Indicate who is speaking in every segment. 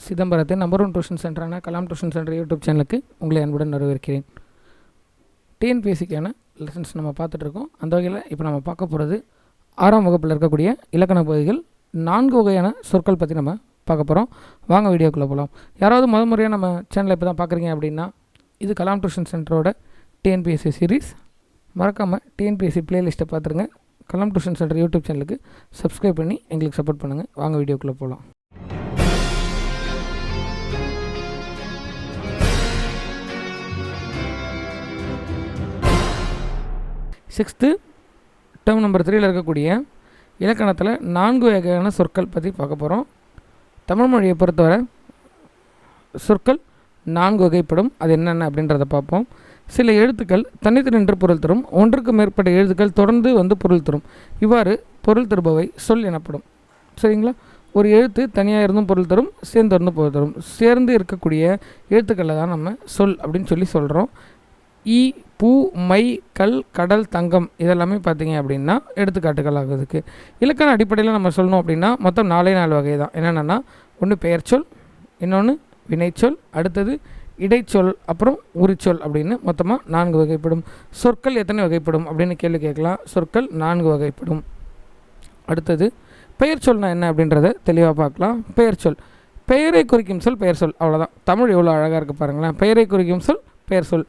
Speaker 1: சிதம்பரத்தின் number 1 tuition சென்டரான Kalam tuition centre YouTube சேனலுக்கு உங்களை அன்புடன் வரவேற்கிறேன். டிஎன்பிஎஸ்சிக்கான லெசன்ஸ் நம்ம பார்த்துட்ருக்கோம். அந்த வகையில் இப்போ நம்ம பார்க்க போகிறது 6ஆம் வகுப்பில் இருக்கக்கூடிய இலக்கண பகுதிகள் 4 வகையான சொற்கள் பற்றி நம்ம பார்க்க போகிறோம். வாங்க வீடியோக்குள்ளே போகலாம். யாராவது முறையாக நம்ம சேனலை இப்போ தான் பார்க்குறீங்க அப்படின்னா இது கலாம் டியூஷன் சென்டரோட டிஎன்பிஎஸ்சி சீரீஸ். மறக்காமல் டிஎன்பிஎஸ்சி பிளேலிஸ்ட்டை பார்த்துருங்க. கலாம் டியூஷன் சென்டர் யூடியூப் சேனலுக்கு சப்ஸ்கிரைப் பண்ணி எங்களுக்கு சப்போர்ட் பண்ணுங்கள். வாங்க வீடியோக்குள்ளே போகலாம். 6th டேர்ம் நம்பர் 3ல் இருக்கக்கூடிய இலக்கணத்தில் 4 வகையான சொற்கள் பற்றி பார்க்க போகிறோம். தமிழ் மொழியை பொறுத்தவரை சொற்கள் 4 வகைப்படும். அது என்னென்ன அப்படின்றத பார்ப்போம். சில எழுத்துக்கள் தனித்து நின்று பொருள் தரும். ஒன்றுக்கு மேற்பட்ட எழுத்துக்கள் தொடர்ந்து வந்து பொருள் தரும். இவ்வாறு பொருள் தருபவை சொல் எனப்படும். சரிங்களா? ஒரு எழுத்து தனியாக இருந்தும் பொருள் தரும், சேர்ந்து இருந்தும் பொருள் தரும். சேர்ந்து இருக்கக்கூடிய எழுத்துக்களை தான் நம்ம சொல் அப்படின்னு சொல்கிறோம். ஈ, பூ, மை, கல், கடல், தங்கம் இதெல்லாமே பார்த்திங்க அப்படின்னா எடுத்துக்காட்டுகள் ஆகுதுக்கு. இலக்கண அடிப்படையில் நம்ம சொல்லணும் அப்படின்னா மொத்தம் 4 வகை தான். என்னென்னா, ஒன்று பெயர்ச்சொல், இன்னொன்று வினைச்சொல், அடுத்தது இடைச்சொல், அப்புறம் உரிச்சொல் அப்படின்னு மொத்தமாக 4 வகைப்படும். சொற்கள் எத்தனை வகைப்படும் அப்படின்னு கேள்வி கேட்கலாம். சொற்கள் 4 வகைப்படும். அடுத்தது பெயர்ச்சொல்னா என்ன அப்படின்றத தெளிவாக பார்க்கலாம். பெயர்ச்சொல் பெயரை குறிக்கும் சொல் பெயர் சொல். அவ்வளோதான். தமிழ் எவ்வளோ அழகாக இருக்குது பாருங்களேன். பெயரை குறிக்கும் சொல் பெயர் சொல்.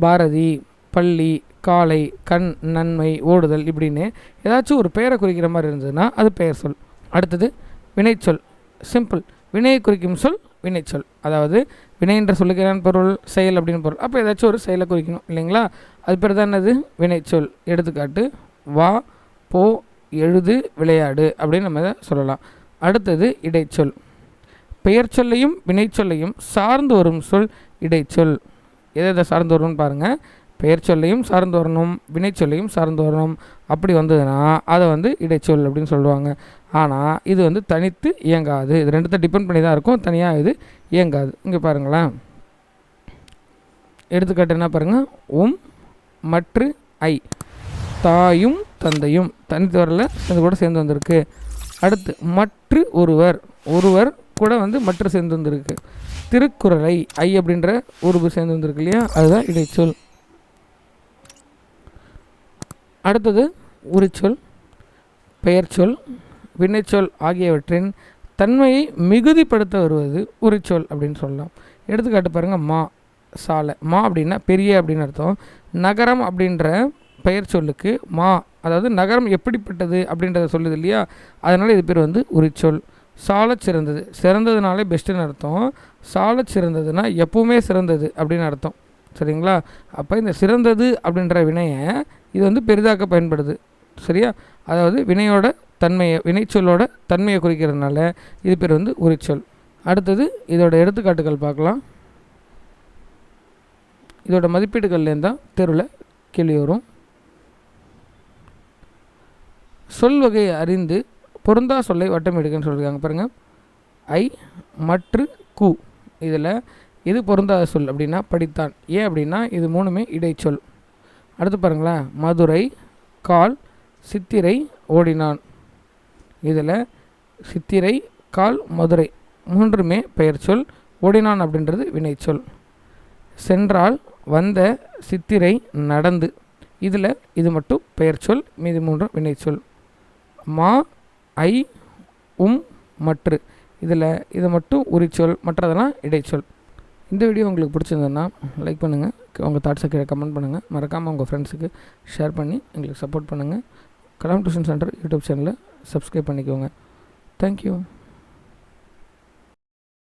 Speaker 1: பாரதி, பள்ளி, காலை, கண், நன்மை, ஓடுதல் இப்படின்னு ஏதாச்சும் ஒரு பெயரை குறிக்கிற மாதிரி இருந்ததுன்னா அது பெயர் சொல். அடுத்தது வினைச்சொல். சிம்பிள். வினையை குறிக்கும் சொல் வினைச்சொல். அதாவது வினை என்ற சொல்லுக்கு பொருள் செயல் அப்படின்னு பொருள். அப்போ ஏதாச்சும் ஒரு செயலை குறிக்கணும் இல்லைங்களா? அது பேர் தான் என்னது? வினைச்சொல். எடுத்துக்காட்டு வா, போ, எழுது, விளையாடு அப்படின்னு நம்ம இதை சொல்லலாம். அடுத்தது இடைச்சொல். பெயர் சொல்லையும் வினைச்சொல்லையும் சார்ந்து வரும் சொல் இடைச்சொல். எதை சார்ந்து வரணும்னு பாருங்கள். பெயர் சொல்லையும் சார்ந்து வரணும், வினைச்சொல்லையும் சார்ந்து வரணும். அப்படி வந்ததுன்னா அதை இடைச்சொல் அப்படின்னு சொல்லுவாங்க. ஆனால் இது தனித்து இயங்காது. இது ரெண்டுத்தை டிபெண்ட் பண்ணி தான் இருக்கும். தனியாக இது இயங்காது. இங்கே பாருங்களேன். எடுத்துக்காட்டு என்ன பாருங்கள். மற்று ஐ, தாயும் தந்தையும் தனித்து வரல, இது கூட சேர்ந்து வந்திருக்கு. அடுத்து மற்று ஒருவர், ஒருவர் கூட மற்ற சேர்ந்து வந்திருக்கு. திருக்குறளை, ஐ அப்படின்ற உருவு சேர்ந்து வந்திருக்கு இல்லையா? அதுதான் இடைச்சொல். அடுத்தது உரிச்சொல். பெயர்ச்சொல், வினைச்சொல் ஆகியவற்றின் தன்மையை மிகுதிப்படுத்த வருவது உரிச்சொல் அப்படின்னு சொல்லலாம். எடுத்துக்காட்டு பாருங்கள். மா, சாலை. மா அப்படின்னா பெரிய அப்படின்னு அர்த்தம். நகரம் அப்படின்ற பெயர் சொல்லுக்கு மா, அதாவது நகரம் எப்படிப்பட்டது அப்படின்றத சொல்லுது இல்லையா? அதனால் இது பேர் உரிச்சொல். சால சிறந்தது, சிறந்ததுனாலே பெஸ்ட்டுன்னு அர்த்தம். சால சிறந்ததுன்னா எப்பவுமே சிறந்தது அப்படின்னு அர்த்தம். சரிங்களா? அப்போ இந்த சிறந்தது அப்படின்ற வினையை இது பெரிதாக்க பயன்படுது. சரியா? அதாவது வினையோட தன்மையை, வினைச்சொல்லோட தன்மையை குறிக்கிறதுனால இது பேர் உரிச்சொல். அடுத்தது இதோட எடுத்துக்காட்டுகள் பார்க்கலாம். இதோட மதிப்பீடுகள்லேருந்து தான் தெருவில் கேள்வி வரும். சொல் வகையை அறிந்து பொருந்தா சொல்லை வட்டம் எடுக்குன்னு சொல்லியிருக்காங்க பாருங்கள். ஐ, மற்று, கு. இதில் எது பொருந்தாத சொல் அப்படின்னா படித்தான். ஏன் அப்படின்னா இது 3மே இடைச்சொல். அடுத்து பாருங்களேன். மதுரை, கால், சித்திரை, ஓடினான். இதில் சித்திரை, கால், மதுரை 3மே பெயர் சொல். ஓடினான் அப்படின்றது வினைச்சொல். சென்றால், வந்த, சித்திரை, நடந்து. இதில் இது மட்டும் பெயர் சொல், மீதி 3 வினைச்சொல். மா, ஐ, மற்று. இதில் இது மட்டும் உரிச்சொல், மற்றதெல்லாம் இடைச்சொல். இந்த வீடியோ உங்களுக்கு பிடிச்சிருந்ததுன்னா லைக் பண்ணுங்கள். உங்கள் தாட்ஸை கீழே கமெண்ட் பண்ணுங்கள். மறக்காமல் உங்கள் ஃப்ரெண்ட்ஸுக்கு ஷேர் பண்ணி எங்களுக்கு சப்போர்ட் பண்ணுங்கள். கலாம் டியூஷன் சென்டர் யூடியூப் சேனலை சப்ஸ்கிரைப் பண்ணிக்கோங்க. தேங்க்யூ.